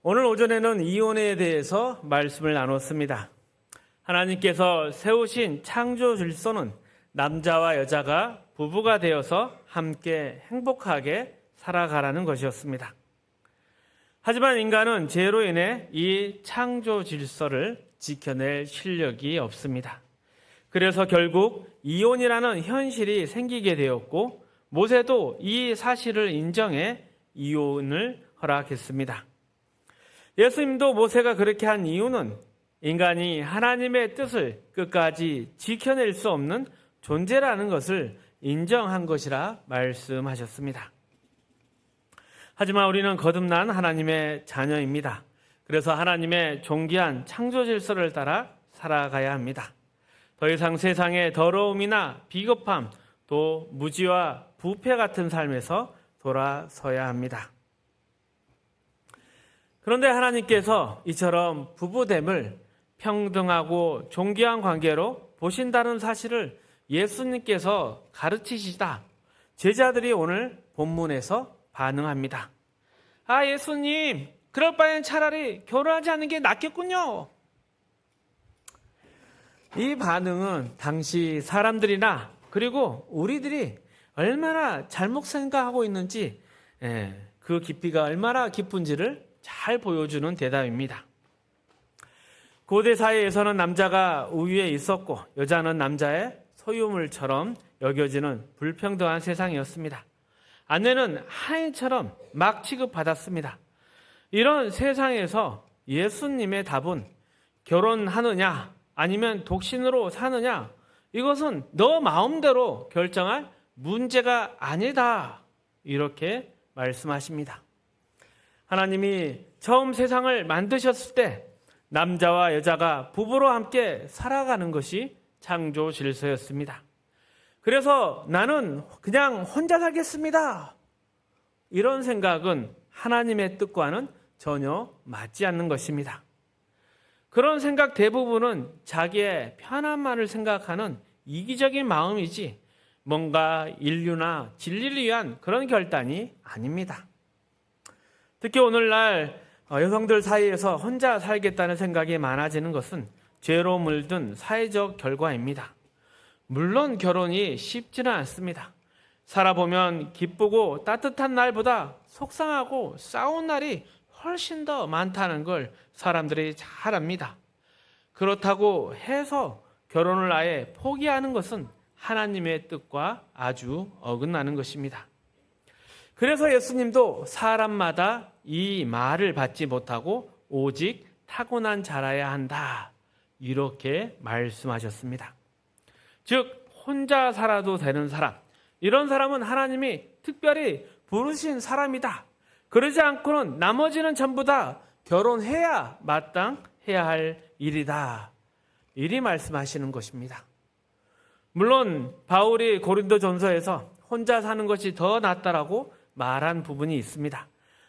오늘 오전에는 이혼에 대해서 말씀을 나눴습니다. 하나님께서 세우신 창조 질서는 남자와 여자가 부부가 되어서 함께 행복하게 살아가라는 것이었습니다. 하지만 인간은 죄로 인해 이 창조 질서를 지켜낼 실력이 없습니다. 그래서 결국 이혼이라는 현실이 생기게 되었고 모세도 이 사실을 인정해 이혼을 허락했습니다. 예수님도 모세가 그렇게 한 이유는 인간이 하나님의 뜻을 끝까지 지켜낼 수 없는 존재라는 것을 인정한 것이라 말씀하셨습니다. 하지만 우리는 거듭난 하나님의 자녀입니다. 그래서 하나님의 존귀한 창조 질서를 따라 살아가야 합니다. 더 이상 세상의 더러움이나 비겁함, 또 무지와 부패 같은 삶에서 돌아서야 합니다. 그런데 하나님께서 이처럼 부부됨을 평등하고 존귀한 관계로 보신다는 사실을 예수님께서 가르치시다 제자들이 오늘 본문에서 반응합니다. 아, 예수님, 그럴 바엔 차라리 결혼하지 않는 게 낫겠군요. 이 반응은 당시 사람들이나 그리고 우리들이 얼마나 잘못 생각하고 있는지, 그 깊이가 얼마나 깊은지를 잘 보여주는 대답입니다. 고대 사회에서는 남자가 우위에 있었고 여자는 남자의 소유물처럼 여겨지는 불평등한 세상이었습니다. 아내는 하인처럼 막 취급받았습니다. 이런 세상에서 예수님의 답은 결혼하느냐 아니면 독신으로 사느냐, 이것은 너 마음대로 결정할 문제가 아니다, 이렇게 말씀하십니다. 하나님이 처음 세상을 만드셨을 때 남자와 여자가 부부로 함께 살아가는 것이 창조 질서였습니다. 그래서 나는 그냥 혼자 살겠습니다, 이런 생각은 하나님의 뜻과는 전혀 맞지 않는 것입니다. 그런 생각 대부분은 자기의 편안만을 생각하는 이기적인 마음이지 뭔가 인류나 진리를 위한 그런 결단이 아닙니다. 특히 오늘날 여성들 사이에서 혼자 살겠다는 생각이 많아지는 것은 죄로 물든 사회적 결과입니다. 물론 결혼이 쉽지는 않습니다. 살아보면 기쁘고 따뜻한 날보다 속상하고 싸운 날이 훨씬 더 많다는 걸 사람들이 잘 압니다. 그렇다고 해서 결혼을 아예 포기하는 것은 하나님의 뜻과 아주 어긋나는 것입니다. 그래서 예수님도 사람마다 이 말을 받지 못하고 오직 타고난 자라야 한다, 이렇게 말씀하셨습니다. 즉 혼자 살아도 되는 사람, 이런 사람은 하나님이 특별히 부르신 사람이다. 그러지 않고는 나머지는 전부 다 결혼해야 마땅해야 할 일이다, 이리 말씀하시는 것입니다. 물론 바울이 고린도전서에서 혼자 사는 것이 더 낫다라고 말한 부분이 있습니다.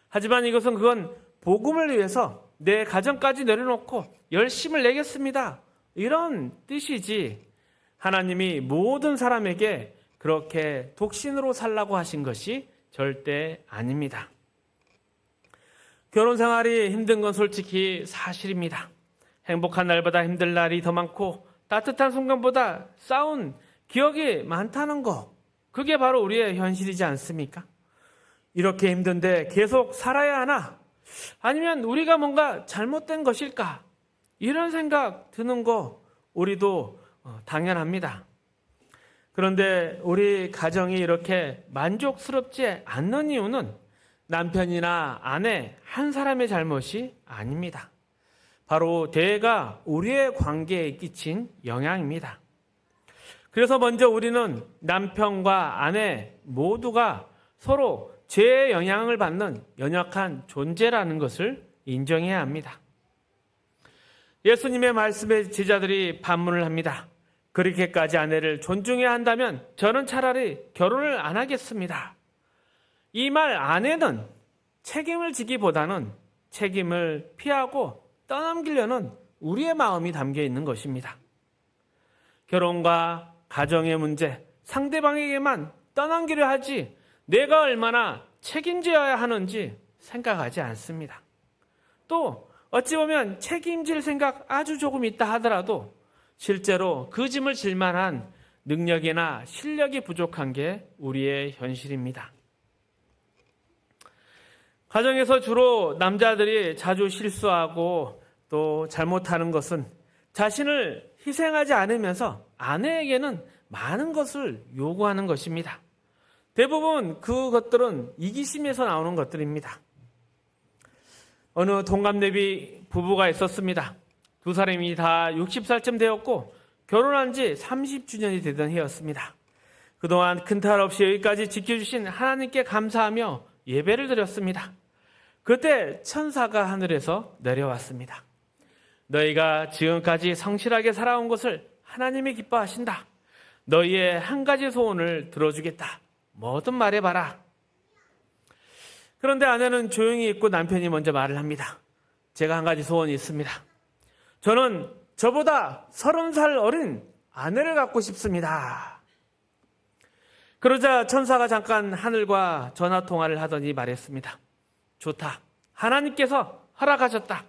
하지만 그건 복음을 위해서 내 가정까지 내려놓고 열심을 내겠습니다, 이런 뜻이지 하나님이 모든 사람에게 그렇게 독신으로 살라고 하신 것이 절대 아닙니다. 결혼 생활이 힘든 건 솔직히 사실입니다. 행복한 날보다 힘든 날이 더 많고 따뜻한 순간보다 싸운 기억이 많다는 거, 그게 바로 우리의 현실이지 않습니까? 이렇게 힘든데 계속 살아야 하나? 아니면 우리가 뭔가 잘못된 것일까? 이런 생각 드는 거 우리도 당연합니다. 그런데 우리 가정이 이렇게 만족스럽지 않는 이유는 남편이나 아내 한 사람의 잘못이 아닙니다. 바로 대가 우리의 관계에 끼친 영향입니다. 그래서 먼저 우리는 남편과 아내 모두가 서로 죄의 영향을 받는 연약한 존재라는 것을 인정해야 합니다. 예수님의 말씀에 제자들이 반문을 합니다. 그렇게까지 아내를 존중해야 한다면 저는 차라리 결혼을 안 하겠습니다. 이 말 안에는 책임을 지기보다는 책임을 피하고 떠넘기려는 우리의 마음이 담겨 있는 것입니다. 결혼과 가정의 문제, 상대방에게만 떠넘기려 하지 내가 얼마나 책임져야 하는지 생각하지 않습니다. 또 어찌 보면 책임질 생각 아주 조금 있다 하더라도 실제로 그 짐을 질 만한 능력이나 실력이 부족한 게 우리의 현실입니다. 가정에서 주로 남자들이 자주 실수하고 또 잘못하는 것은 자신을 희생하지 않으면서 아내에게는 많은 것을 요구하는 것입니다. 대부분 그것들은 이기심에서 나오는 것들입니다. 어느 동갑내비 부부가 있었습니다. 두 사람이 다 60살쯤 되었고 결혼한 지 30주년이 되던 해였습니다. 그동안 큰 탈 없이 여기까지 지켜주신 하나님께 감사하며 예배를 드렸습니다. 그때 천사가 하늘에서 내려왔습니다. 너희가 지금까지 성실하게 살아온 것을 하나님이 기뻐하신다. 너희의 한 가지 소원을 들어주겠다. 뭐든 말해봐라. 그런데 아내는 조용히 있고 남편이 먼저 말을 합니다. 제가 한 가지 소원이 있습니다. 저는 저보다 30살 어린 아내를 갖고 싶습니다. 그러자 천사가 잠깐 하늘과 전화통화를 하더니 말했습니다. 좋다. 하나님께서 허락하셨다.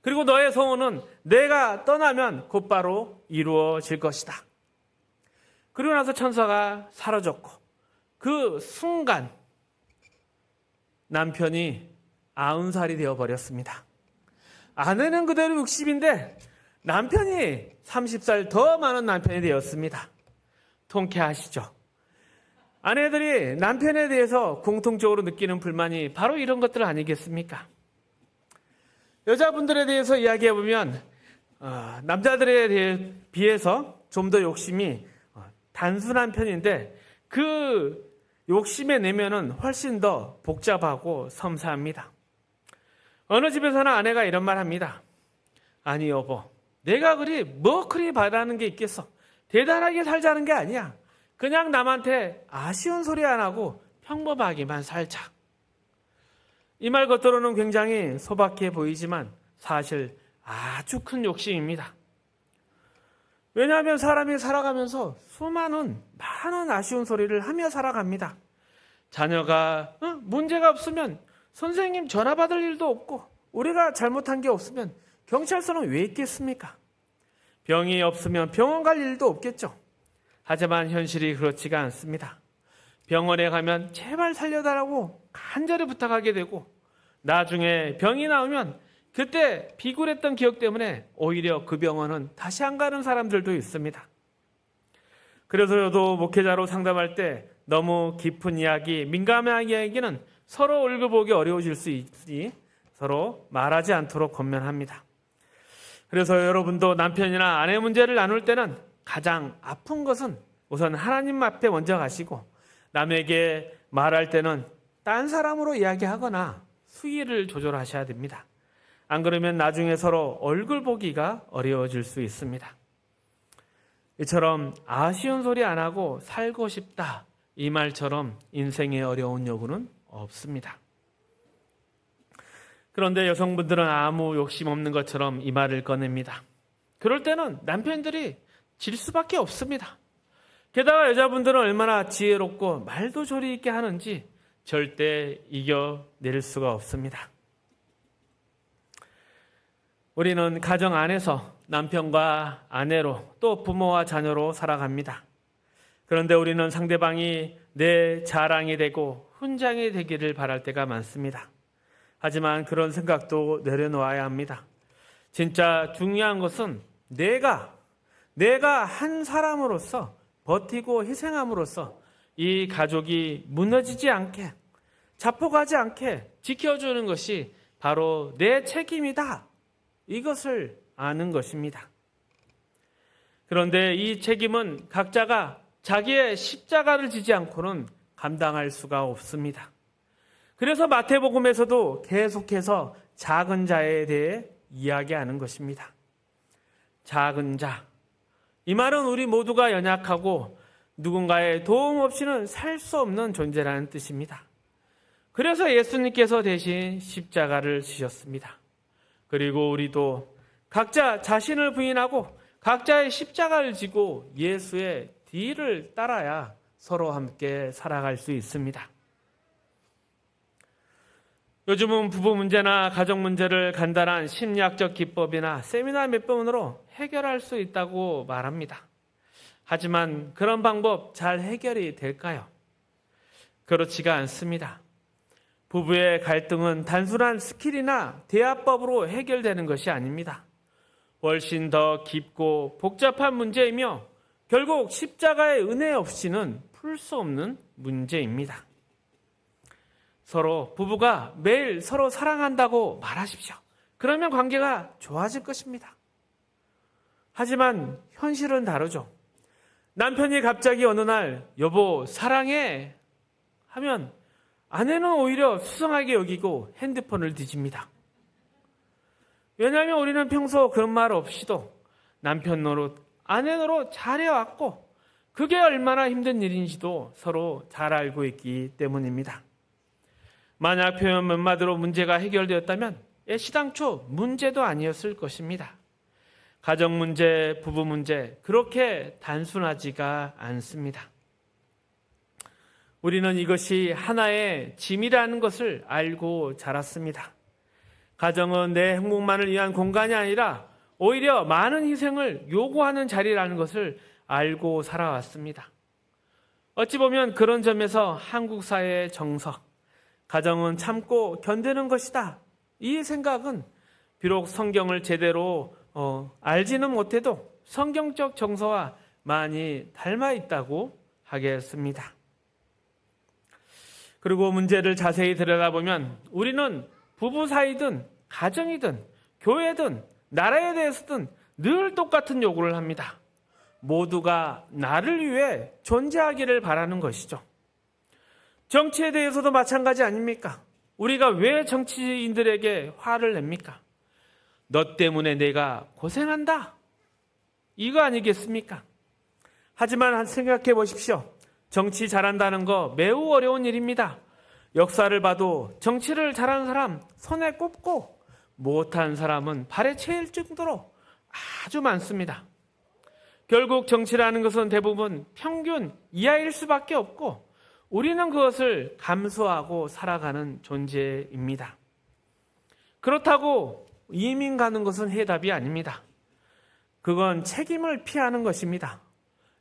그리고 너의 소원은 내가 떠나면 곧바로 이루어질 것이다. 그리고 나서 천사가 사라졌고 그 순간 남편이 90살이 되어버렸습니다. 아내는 그대로 60인데 남편이 30살 더 많은 남편이 되었습니다. 통쾌하시죠? 아내들이 남편에 대해서 공통적으로 느끼는 불만이 바로 이런 것들 아니겠습니까? 여자분들에 대해서 이야기해보면 남자들에 비해서 좀 더 욕심이 단순한 편인데 그 욕심의 내면은 훨씬 더 복잡하고 섬세합니다. 어느 집에서는 아내가 이런 말 합니다. 아니 여보, 내가 그리 바라는 게 있겠어. 대단하게 살자는 게 아니야. 그냥 남한테 아쉬운 소리 안 하고 평범하게만 살자. 이 말 겉으로는 굉장히 소박해 보이지만 사실 아주 큰 욕심입니다. 왜냐하면 사람이 살아가면서 많은 아쉬운 소리를 하며 살아갑니다. 자녀가 문제가 없으면 선생님 전화 받을 일도 없고 우리가 잘못한 게 없으면 경찰서는 왜 있겠습니까? 병이 없으면 병원 갈 일도 없겠죠. 하지만 현실이 그렇지가 않습니다. 병원에 가면 제발 살려달라고 간절히 부탁하게 되고 나중에 병이 나오면 그때 비굴했던 기억 때문에 오히려 그 병원은 다시 안 가는 사람들도 있습니다. 그래서 저도 목회자로 상담할 때 너무 깊은 이야기, 민감한 이야기는 서로 얼굴 보기 어려워질 수 있으니 서로 말하지 않도록 권면합니다. 그래서 여러분도 남편이나 아내 문제를 나눌 때는 가장 아픈 것은 우선 하나님 앞에 먼저 가시고 남에게 말할 때는 딴 사람으로 이야기하거나 수위를 조절하셔야 됩니다. 안 그러면 나중에 서로 얼굴 보기가 어려워질 수 있습니다. 이처럼 아쉬운 소리 안 하고 살고 싶다 이 말처럼 인생의 어려운 요구는 없습니다. 그런데 여성분들은 아무 욕심 없는 것처럼 이 말을 꺼냅니다. 그럴 때는 남편들이 질 수밖에 없습니다. 게다가 여자분들은 얼마나 지혜롭고 말도 조리 있게 하는지 절대 이겨낼 수가 없습니다. 우리는 가정 안에서 남편과 아내로 또 부모와 자녀로 살아갑니다. 그런데 우리는 상대방이 내 자랑이 되고 훈장이 되기를 바랄 때가 많습니다. 하지만 그런 생각도 내려놓아야 합니다. 진짜 중요한 것은 내가 한 사람으로서 버티고 희생함으로써 이 가족이 무너지지 않게 자폭하지 않게 지켜주는 것이 바로 내 책임이다. 이것을 아는 것입니다. 그런데 이 책임은 각자가 자기의 십자가를 지지 않고는 감당할 수가 없습니다. 그래서 마태복음에서도 계속해서 작은 자에 대해 이야기하는 것입니다. 작은 자. 이 말은 우리 모두가 연약하고 누군가의 도움 없이는 살 수 없는 존재라는 뜻입니다. 그래서 예수님께서 대신 십자가를 지셨습니다. 그리고 우리도 각자 자신을 부인하고 각자의 십자가를 지고 예수의 뒤를 따라야 서로 함께 살아갈 수 있습니다. 요즘은 부부 문제나 가정 문제를 간단한 심리학적 기법이나 세미나 몇 번으로 해결할 수 있다고 말합니다. 하지만 그런 방법 잘 해결이 될까요? 그렇지가 않습니다. 부부의 갈등은 단순한 스킬이나 대화법으로 해결되는 것이 아닙니다. 훨씬 더 깊고 복잡한 문제이며 결국 십자가의 은혜 없이는 풀 수 없는 문제입니다. 서로 부부가 매일 서로 사랑한다고 말하십시오. 그러면 관계가 좋아질 것입니다. 하지만 현실은 다르죠. 남편이 갑자기 어느 날 여보 사랑해 하면 아내는 오히려 수상하게 여기고 핸드폰을 뒤집니다. 왜냐하면 우리는 평소 그런 말 없이도 남편 노릇, 아내 노릇 잘해왔고 그게 얼마나 힘든 일인지도 서로 잘 알고 있기 때문입니다. 만약 표현 몇 마디로 문제가 해결되었다면 애시당초 문제도 아니었을 것입니다. 가정 문제, 부부 문제 그렇게 단순하지가 않습니다. 우리는 이것이 하나의 짐이라는 것을 알고 자랐습니다. 가정은 내 행복만을 위한 공간이 아니라 오히려 많은 희생을 요구하는 자리라는 것을 알고 살아왔습니다. 어찌 보면 그런 점에서 한국 사회의 정서, 가정은 참고 견디는 것이다. 이 생각은 비록 성경을 제대로 알지는 못해도 성경적 정서와 많이 닮아 있다고 하겠습니다. 그리고 문제를 자세히 들여다보면 우리는 부부 사이든 가정이든 교회든 나라에 대해서든 늘 똑같은 요구를 합니다. 모두가 나를 위해 존재하기를 바라는 것이죠. 정치에 대해서도 마찬가지 아닙니까? 우리가 왜 정치인들에게 화를 냅니까? 너 때문에 내가 고생한다. 이거 아니겠습니까? 하지만 생각해 보십시오. 정치 잘한다는 거 매우 어려운 일입니다. 역사를 봐도 정치를 잘하는 사람 손에 꼽고 못한 사람은 발에 채일 정도로 아주 많습니다. 결국 정치라는 것은 대부분 평균 이하일 수밖에 없고 우리는 그것을 감수하고 살아가는 존재입니다. 그렇다고 이민 가는 것은 해답이 아닙니다. 그건 책임을 피하는 것입니다.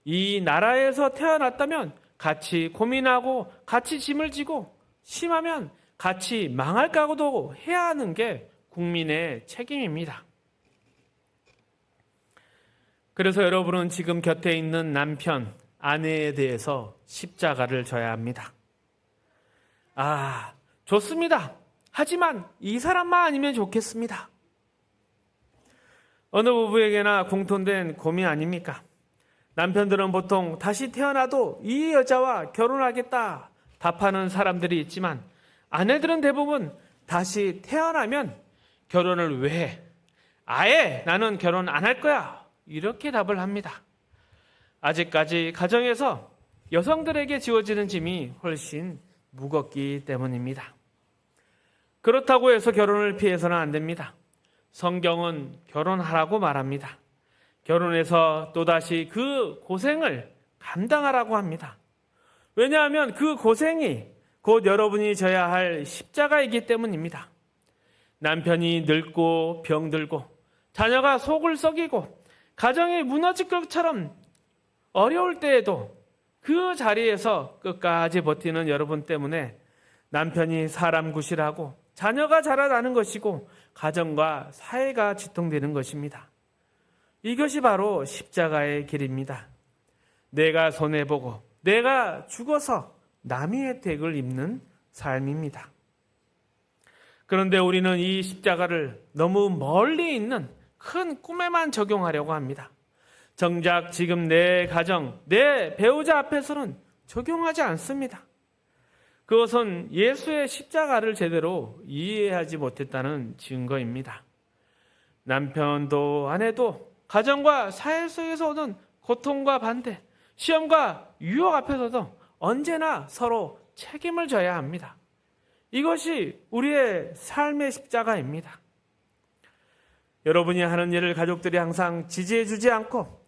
이 나라에서 태어났다면 같이 고민하고 같이 짐을 지고 심하면 같이 망할 각오도 해야 하는 게 국민의 책임입니다. 그래서 여러분은 지금 곁에 있는 남편, 아내에 대해서 십자가를 져야 합니다. 좋습니다. 하지만 이 사람만 아니면 좋겠습니다. 어느 부부에게나 공통된 고민 아닙니까? 남편들은 보통 다시 태어나도 이 여자와 결혼하겠다 답하는 사람들이 있지만 아내들은 대부분 다시 태어나면 결혼을 왜 해? 아예 나는 결혼 안 할 거야. 이렇게 답을 합니다. 아직까지 가정에서 여성들에게 지워지는 짐이 훨씬 무겁기 때문입니다. 그렇다고 해서 결혼을 피해서는 안 됩니다. 성경은 결혼하라고 말합니다. 결혼해서 또다시 그 고생을 감당하라고 합니다. 왜냐하면 그 고생이 곧 여러분이 져야 할 십자가이기 때문입니다. 남편이 늙고 병들고 자녀가 속을 썩이고 가정이 무너질 것처럼 어려울 때에도 그 자리에서 끝까지 버티는 여러분 때문에 남편이 사람 구실하고 자녀가 자라나는 것이고 가정과 사회가 지통되는 것입니다. 이것이 바로 십자가의 길입니다. 내가 손해보고 내가 죽어서 남의 혜택을 입는 삶입니다. 그런데 우리는 이 십자가를 너무 멀리 있는 큰 꿈에만 적용하려고 합니다. 정작 지금 내 가정, 내 배우자 앞에서는 적용하지 않습니다. 그것은 예수의 십자가를 제대로 이해하지 못했다는 증거입니다. 남편도 아내도 가정과 사회 속에서 오는 고통과 반대, 시험과 유혹 앞에서도 언제나 서로 책임을 져야 합니다. 이것이 우리의 삶의 십자가입니다. 여러분이 하는 일을 가족들이 항상 지지해 주지 않고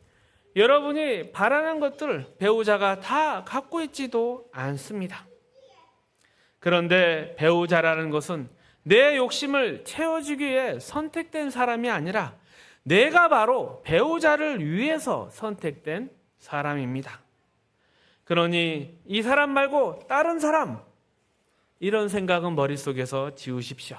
여러분이 바라는 것들 배우자가 다 갖고 있지도 않습니다. 그런데 배우자라는 것은 내 욕심을 채워주기 위해 선택된 사람이 아니라 내가 바로 배우자를 위해서 선택된 사람입니다. 그러니 이 사람 말고 다른 사람, 이런 생각은 머릿속에서 지우십시오.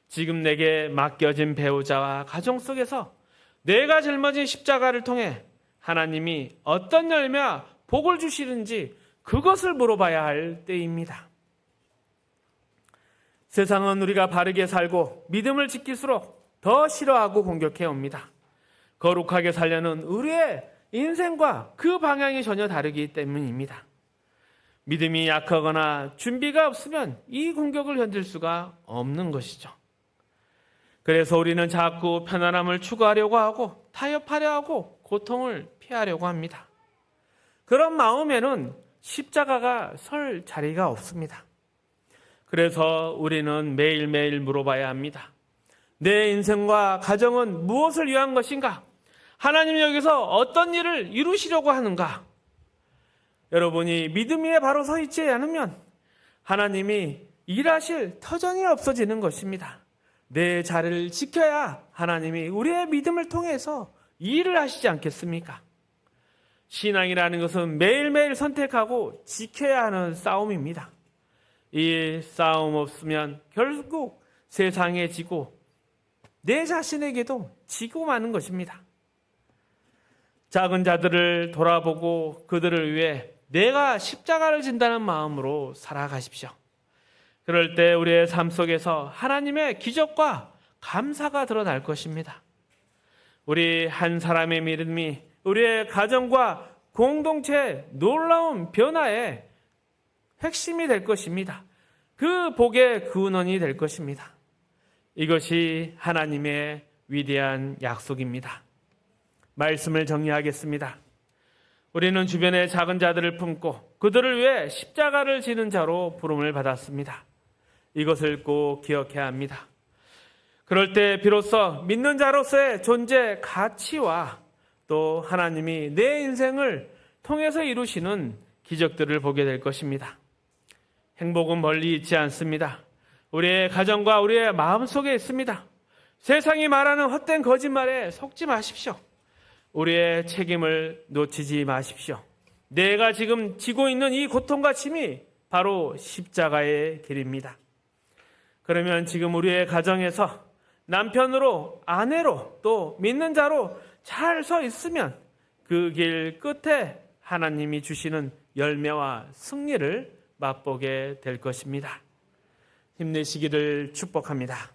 지금 내게 맡겨진 배우자와 가정 속에서 내가 짊어진 십자가를 통해 하나님이 어떤 열매와 복을 주시는지 그것을 물어봐야 할 때입니다. 세상은 우리가 바르게 살고 믿음을 지킬수록 더 싫어하고 공격해 옵니다. 거룩하게 살려는 우리의 인생과 그 방향이 전혀 다르기 때문입니다. 믿음이 약하거나 준비가 없으면 이 공격을 견딜 수가 없는 것이죠. 그래서 우리는 자꾸 편안함을 추구하려고 하고 타협하려 하고 고통을 피하려고 합니다. 그런 마음에는 십자가가 설 자리가 없습니다. 그래서 우리는 매일매일 물어봐야 합니다. 내 인생과 가정은 무엇을 위한 것인가? 하나님 여기서 어떤 일을 이루시려고 하는가? 여러분이 믿음 위에 바로 서 있지 않으면 하나님이 일하실 터전이 없어지는 것입니다. 내 자리를 지켜야 하나님이 우리의 믿음을 통해서 일을 하시지 않겠습니까? 신앙이라는 것은 매일매일 선택하고 지켜야 하는 싸움입니다. 이 싸움 없으면 결국 세상에 지고 내 자신에게도 지고 마는 것입니다. 작은 자들을 돌아보고 그들을 위해 내가 십자가를 진다는 마음으로 살아가십시오. 그럴 때 우리의 삶 속에서 하나님의 기적과 감사가 드러날 것입니다. 우리 한 사람의 믿음이 우리의 가정과 공동체의 놀라운 변화의 핵심이 될 것입니다. 그 복의 근원이 될 것입니다. 이것이 하나님의 위대한 약속입니다. 말씀을 정리하겠습니다. 우리는 주변의 작은 자들을 품고 그들을 위해 십자가를 지는 자로 부름을 받았습니다. 이것을 꼭 기억해야 합니다. 그럴 때 비로소 믿는 자로서의 존재 가치와 또 하나님이 내 인생을 통해서 이루시는 기적들을 보게 될 것입니다. 행복은 멀리 있지 않습니다. 우리의 가정과 우리의 마음속에 있습니다. 세상이 말하는 헛된 거짓말에 속지 마십시오. 우리의 책임을 놓치지 마십시오. 내가 지금 지고 있는 이 고통과 짐이 바로 십자가의 길입니다. 그러면 지금 우리의 가정에서 남편으로, 아내로, 또 믿는 자로 잘 서 있으면 그 길 끝에 하나님이 주시는 열매와 승리를 맛보게 될 것입니다. 힘내시기를 축복합니다.